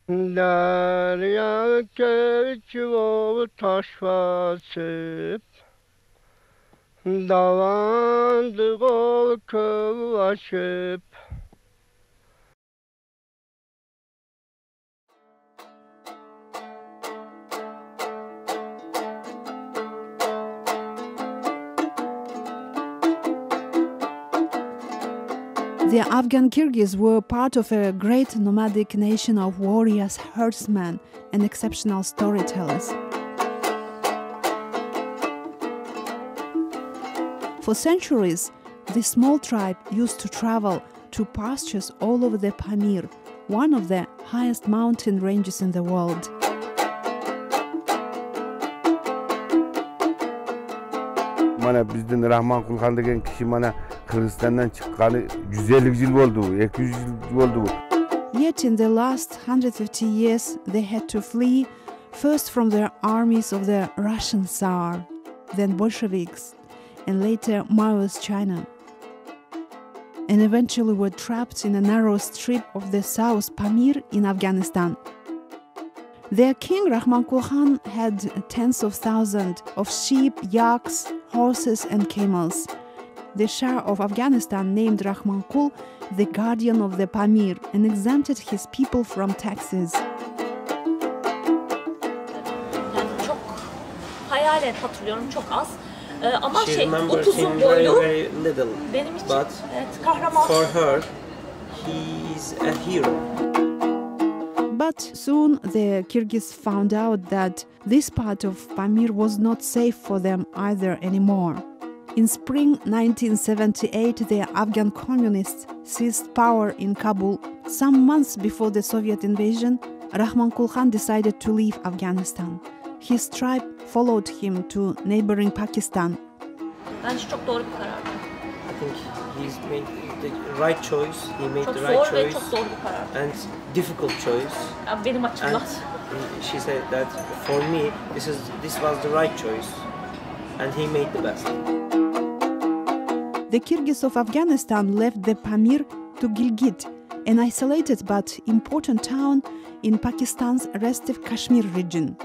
Derya keçiyor taş basıp davandı kol kıvaşıp. The Afghan Kyrgyz were part of a great nomadic nation of warriors, herdsmen, and exceptional storytellers. For centuries, this small tribe used to travel to pastures all over the Pamir, one of the highest mountain ranges in the world. Mana bizden Rahman Kulhan degen kişi mana Kırgızistan'dan çıkkanı 150 yıl oldu, 200 yıl oldu. Yet in the last 150 years, they had to flee first from the armies of the Russian Tsar, then Bolsheviks, and later Maoist China, and eventually were trapped in a narrow strip of the South Pamir in Afghanistan. Their king Rahman Kulhan had tens of thousands of sheep, yaks, horses and camels. The Shah of Afghanistan named Rahman Kul the guardian of the Pamir and exempted his people from taxes. Yani çok hayalen hatırlıyorum, çok az. Ama She remembers upuzun him boylu very little, benim için but evet, kahraman. for her, he's a hero. But soon the Kyrgyz found out that this part of Pamir was not safe for them either anymore. In spring 1978, the Afghan communists seized power in Kabul. Some months before the Soviet invasion, Rahman Kulhan decided to leave Afghanistan. His tribe followed him to neighboring Pakistan. Bence çok doğru bir karardı. I think he's made the right choice. He made Çok the right zor ve choice çok doğru bir karar. and difficult choice. Yani benim açımdan. And she said that for me, this was the right choice, and he made the best. The Kyrgyz of Afghanistan left the Pamir to Gilgit, an isolated but important town in Pakistan's restive Kashmir region.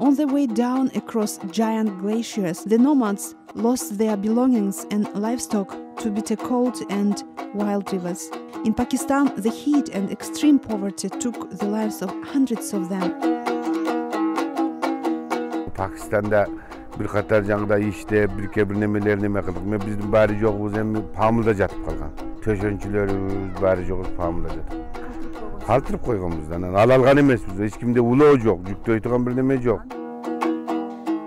On the way down across giant glaciers, the nomads lost their belongings and livestock to bitter cold and wild rivers. In Pakistan, the heat and extreme poverty took the lives of hundreds of them. Pakistan'da bir qatar jangda işte bir kebirnemelerini neme qildik. Men bizning bari yo'qmiz, hem pamulda jatib qolgan. Töşönçülerimiz bari yo'q, pamulda jatib. Qaltirib qo'yganmizdan. Ala olgan emasmiz. Hech kimde ulov yo'q, yukda o'tgan bir nima yo'q.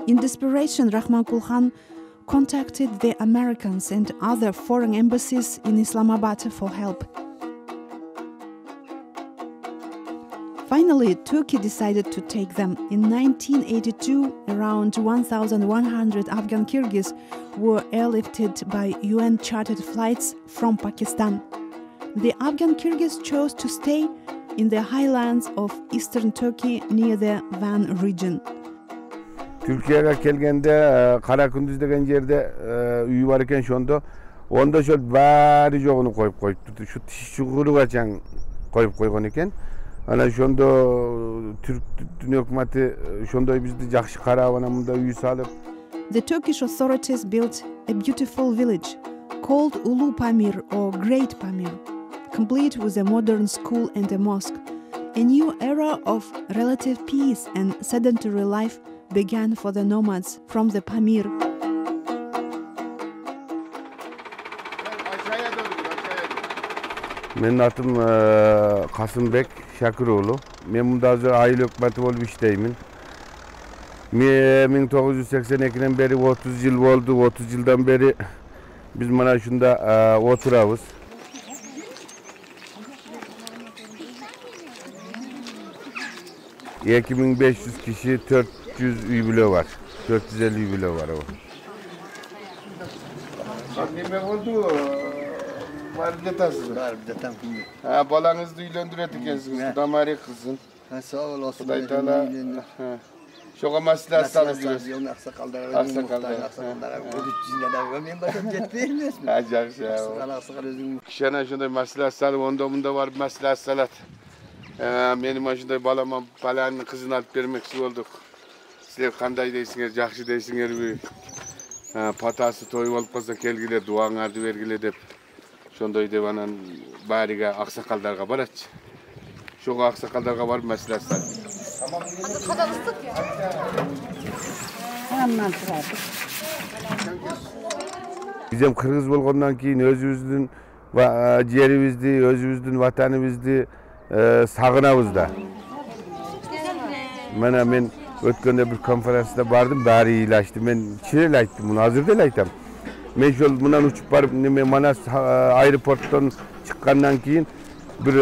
In desperation, Rahman Kulhan contacted the Americans and other foreign embassies in Islamabad for help. Finally, Turkey decided to take them. In 1982, around 1,100 Afghan Kyrgyz were airlifted by UN chartered flights from Pakistan. The Afghan Kyrgyz chose to stay in the highlands of eastern Turkey near the Van region. Türkiye'ye kelgende Karakündüz degen yerde üyü var eken onda şöyle bari yoğunu koyup koyuptu. Şu çuğuru açan koyup koygan eken. Ana şonda Türk hükümeti şonda bizde жақсы karavanamında üyü salıp. The Turkish authorities built a beautiful village called Ulu Pamir or Great Pamir, complete with a modern school and a mosque. A new era of relative peace and sedentary life began for the nomads from the Pamir. Benim adım Kasımbek Şakıroğlu. Ben bunda hazır aile hükümeti olup işteyim. 1982'den beri 30 yıl oldu. 30 yıldan beri biz mana şunda oturabız. ...2500 kişi, 400 üybülü var. 450 üybülü var o. Annem oldu. Var bir de tasın. Var bir de tam şimdi. Ha, balanızı üylendüretirsiniz. Damari kızın. Ha, sağ ol olsun. Kuday tala. Şoğa maslahat salıp diyoruz. Yolun aksakallara. Aksakallara. Ben başım yetmeyemiyoruz mu? Ha, жақсы. Aksakal özüm. Kişana şunda maslahat salıp, onda bunda var maslahat salat. Benim aşında balama balanın kızını alıp vermekçi olduk. Sizler kanday deysiniz, жақсы deysiniz. Patası toyup alıp kalsa kelgile, duaڭарды vergile dep. Şondoy dep anan bariga aksakallarga baratçı. Şoğa aksakallarga barıp mesele açsat. Kadar ıslık ya. Bizim Kırgız bolgondan keyin özümüzdün жерibizdi, özümüzdün vatanыбызды sagınabız da. Mana men ötkende bir konferansta bardım, bari ilaçtı. Men çirel ayttım bunu, hazır değil aytam. Men şol mundan uçup barıp Manas aeroporttan çıkkandan keyin bir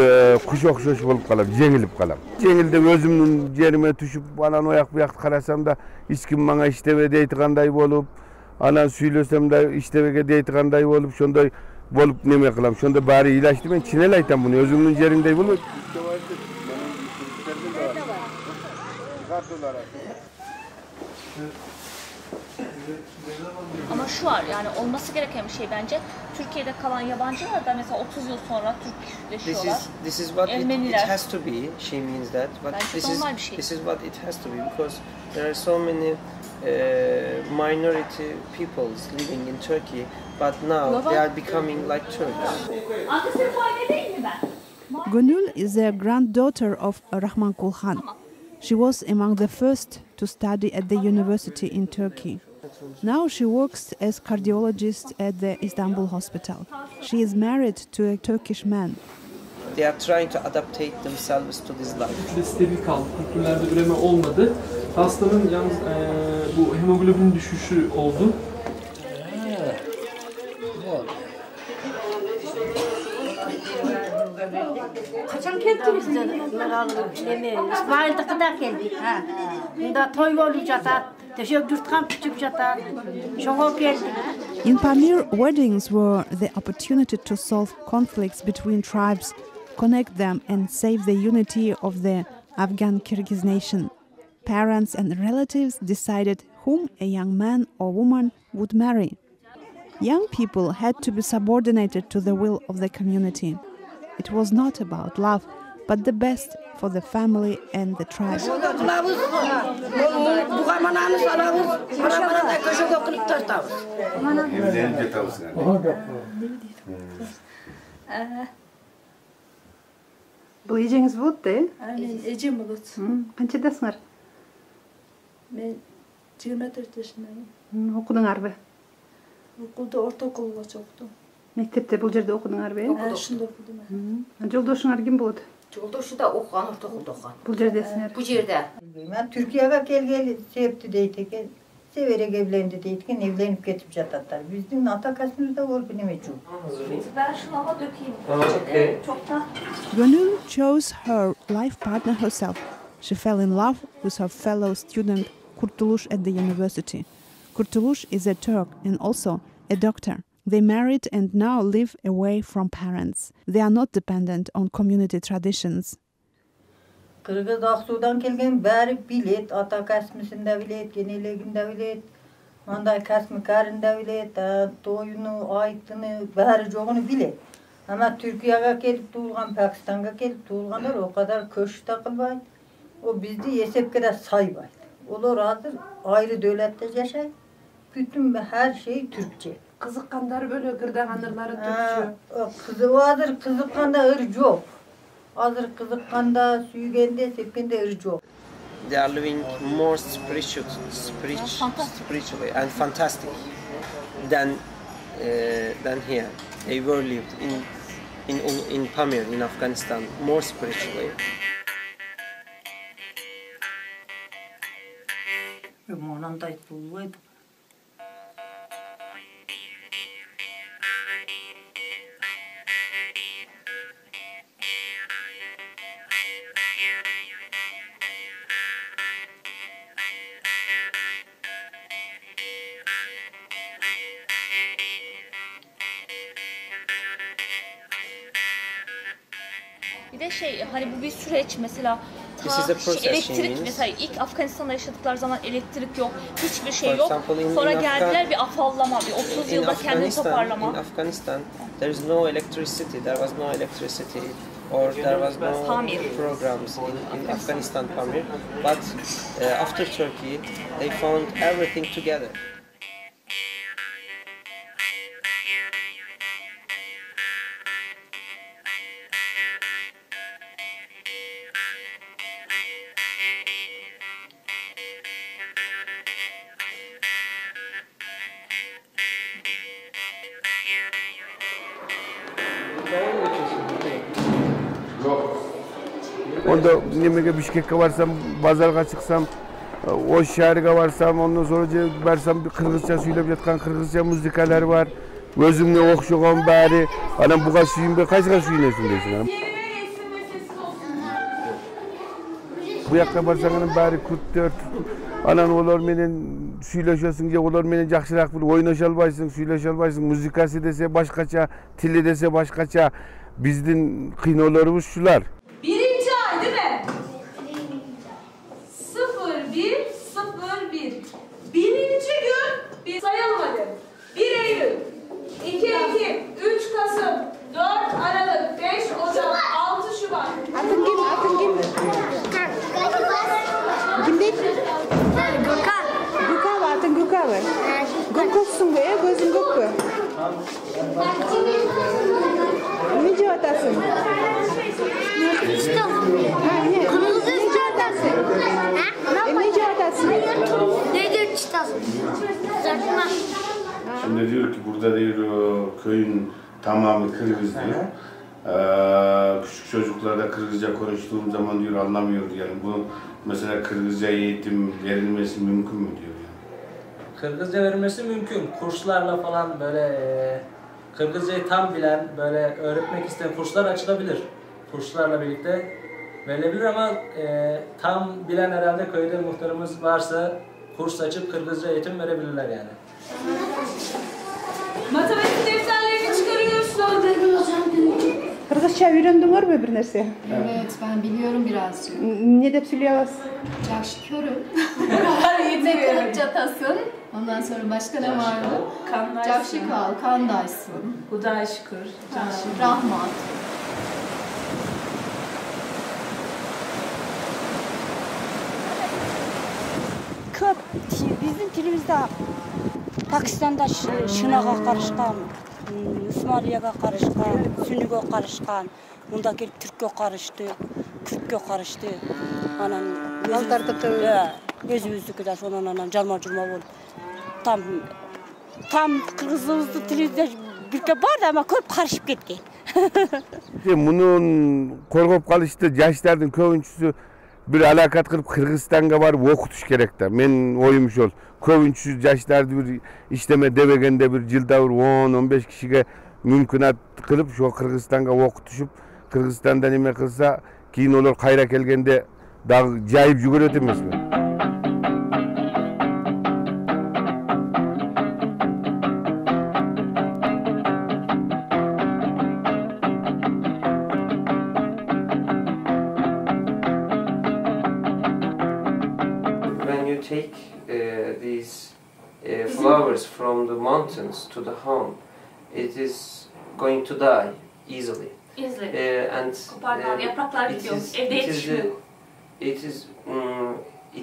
kuş okşoş bolup kalam, jеңилip kalam. Jеңilde özümdün jerime düşüp anan oyak buyak karasam da hiç kim bana iştebe deytiganday bolup, anan süйлösem de iştebege deytiganday bolup, şonday bolup neme kılam. Şonda bari ilaçtı, men çinel aytam bunu, özümdün jerindey bolup. Ama şu var yani olması gereken bir şey bence. Türkiye'de kalan yabancılar da mesela 30 yıl sonra Türkleşiyorlar. This is what it Ermeniler. has to be. She means that, but Bence normal bir şey. this is what it has to be because there are so many minority peoples living in Turkey, but now they are becoming like Turks. Annesi muayene değil mi ben? Gönül is the granddaughter of Rahman Kulhan. She was among the first to study at the university in Turkey. Now she works as cardiologist at the Istanbul hospital. She is married to a Turkish man. They are trying to adaptate themselves to this life. Stabil kaldı. Kültürlerde üreme olmadı. Hastanın yalnız bu hemoglobin düşüşü oldu. Kaçan geldiniz dedi. Meral İsmail'de kadar geldik. Bunda toy olacak. Teşekkür yurtkan küçük jatar. Şoğuk geldik. In Pamir, weddings were the opportunity to solve conflicts between tribes, connect them and save the unity of the Afghan Kyrgyz nation. Parents and relatives decided whom a young man or woman would marry. Young people had to be subordinated to the will of the community. It was not about love, but the best for the family and the tribe. Бұл ежеңіз болды, да? Ежем болады. Қаншадасыңар? Мен 24 жашындамын. Оқыдыңар бе? Оқуды орта окулгаcha оқыдым. Мектепте бұл жерде оқыдыңар бе? Ошондо окудум. Жолдошуңар ким болот? Жолдошу да оқыған, орта окулда оқыған. Бұл жердесіңер? Бұл жерде. Ben Türkiye'ye gelgeli septi deytken, severek evlendi deytken evlenip geçip jatatlar. Bizim atakasımızda ol bilmem çok. Ben şunu ama dökeyim. Çok da. Gönül chose her life partner herself. She fell in love with her fellow student Kurtuluş at the university. Kurtuluş is a Turk and also a doctor. They married and now live away from parents. They are not dependent on community traditions. Kırgız Aksu'dan gelgen bari bilet, ata kasmısında bilet, geneleginde bilet, manday kasmı karında bilet, toyunu, aytını, bari çoğunu bilet. Ama Türkiye'ye gelip tuğulgan, Pakistan'a gelip tuğulganlar o kadar köş takılbaydı. O bizde esepkede saybaydı. Olur hazır ayrı devlette yaşay. Bütün her şey Türkçe. Kızıkkanlar böyle gırdaganırları Türkçe. Kızı vardır, kızıkkanda ır yok. Hazır kızıkkanda, süygende, sepkende ır yok. They are living more spiritually and fantastic than here. They were lived in Pamir in Afghanistan more spiritually. Monandayt buluydu. Bir de hani bu bir süreç mesela elektrik mesela ilk Afganistan'da yaşadıkları zaman elektrik yok, hiçbir şey yok. Sonra geldiler bir afallama, bir 30 yılda kendini toparlama. In Afghanistan, there is no electricity. There was no electricity or there was no Pamir. programs in Afghanistan, Pamir. But after Turkey, they found everything together. Onda nemege Bişkek'e varsam, Bazarga çıksam, o şehirge varsam, ondan sonra varsam bir Kırgızca söylep yatkan Kırgızca müzikalar var. Gözümle okşuğum bari, anam buğa suyun be, kaçga suyunesin deysin. Bu yakta barsanın bari Kürt, anan olar menen söyleşesin diye, olar menen jakşırak bir oynaşa albaysın, söyleşe albaysın, müzikası dese başkaça, tili dese başkaça. Bizdin kıynolarımız şular. Birinci ay değil mi? 0101. Birinci gün bir sayalım hadi. 1 Eylül, 2 Ekim, 3 Kasım, 4 Aralık, 5 Ocak, 6 Şubat. Atın kim? Kim değil? Gökhan var, atın Gökhan var. Gökhan'sın be, gözün Gökhan. Ne cevap atasın? Kırmızı cevap atasın. Ne cevap atasın? Ne diyor çıtasın? Şimdi diyor ki burada diyor köyün tamamı Kırgız diyor. Küçük çocuklarda Kırgızca konuştuğum zaman diyor anlamıyor yani bu mesela Kırgızca eğitim verilmesi mümkün mü diyor yani. Kırgızca verilmesi mümkün. Kurslarla falan böyle Kırgızcayı tam bilen, böyle öğretmek isteyen kurslar açılabilir. Kurslarla birlikte verilebilir ama tam bilen herhalde köyde muhtarımız varsa kurs açıp Kırgızca eğitim verebilirler yani. Matematik defterlerini çıkarıyorsun. Kırgızca öğrendin mi bir narsa? Evet, ben biliyorum birazcık. Ne dep söylüyorsun? Yaxşı körüm. Ne çatasın. Ondan sonra başka ne vardı? Kandaysın. Yaxşı kal, kandaysın. Huday şükür. Rahmat. Köp bizim tilimizde Pakistan'da Şınağa karışkan, Osmaniye'ye karışkan, Sünni'ye karışkan, bunda gelip Türk'e karıştı, Kürt'e karıştı. Anan gözümüzdeki de sonra anan carma curma oldu. Tam Kırgızımızın tilimizde bir var da ama köp karışıp gitti. Bunun korkup kalıştı yaşlardın köpüncüsü bir alakat kılıp Kırgızistan'a var okutuş gerek de. Men oyum şol. Köpüncüsü yaşlarda bir işleme devegende bir cilda bir 10-15 kişiye mümkünat kılıp şu Kırgızistan'a okutuşup Kırgızistan'da neme kılsa keyin olur kayra kelgende daha cayip yügürüp emez mi? Take these flowers from the mountains to the home, it is going to die easily. And yapraklar bitiyor. Evde yetişmiyor.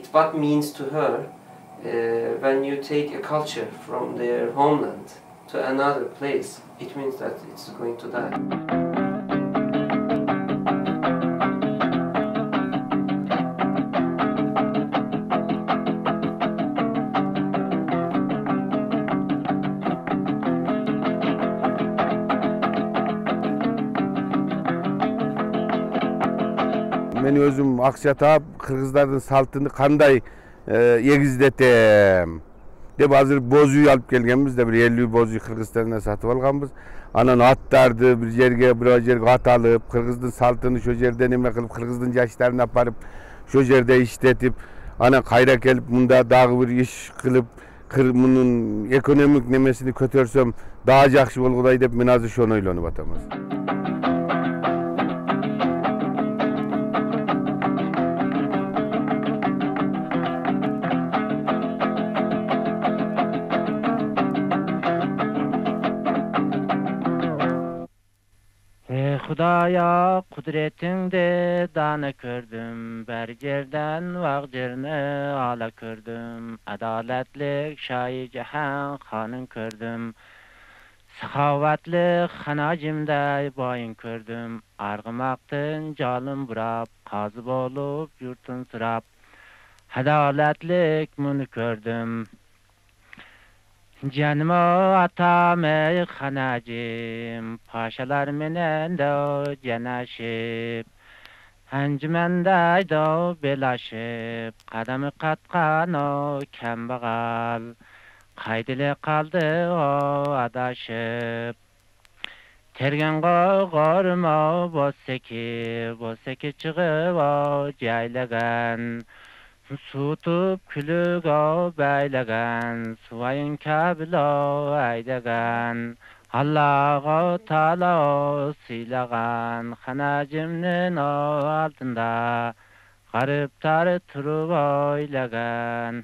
What means to her when you take a culture from their homeland to another place, it means that it's going to die. Men özüm akça taap Kırgızların saltını kanday egizdetem dep azır bozuyu alıp kelgenmiz de bir 50 bozuyu Kırgızistan'dan satıp alganbız. Anan attardı bir yerge at alıp Kırgızdın saltını şu жерде neme kılıp Kırgızdın yaşlarını aparıp şu жерде işletip ana kayra kelip munda dagı bir iş kılıp bunun ekonomik nemesini kötörsöm daha jakşı bolguday dep men azыр şonu oylonуп atamiz. Hudaya kudretinde dana kördüm, bir yerden vaq yerini ala kördüm, adaletlik şahi cihan xanın kördüm, sahavatli xanacimde bayın kördüm, argımaktın calım burap, qazı bolup yurtun sırap, adaletlik bunu kördüm. Canım atam ey xanacım, paşalar menen de canaşıp, Encümende de belaşıp, kadamı katkan o kembağal, kaydile kaldı o adaşıp. Tergen qoğurum o boseki çıgıp o caylagan, Sutup külük o beylegan, suvayın kabil o aydagan, Allah'a Teala o silagan, xanacımның o altında, garip tarı turup oylagan.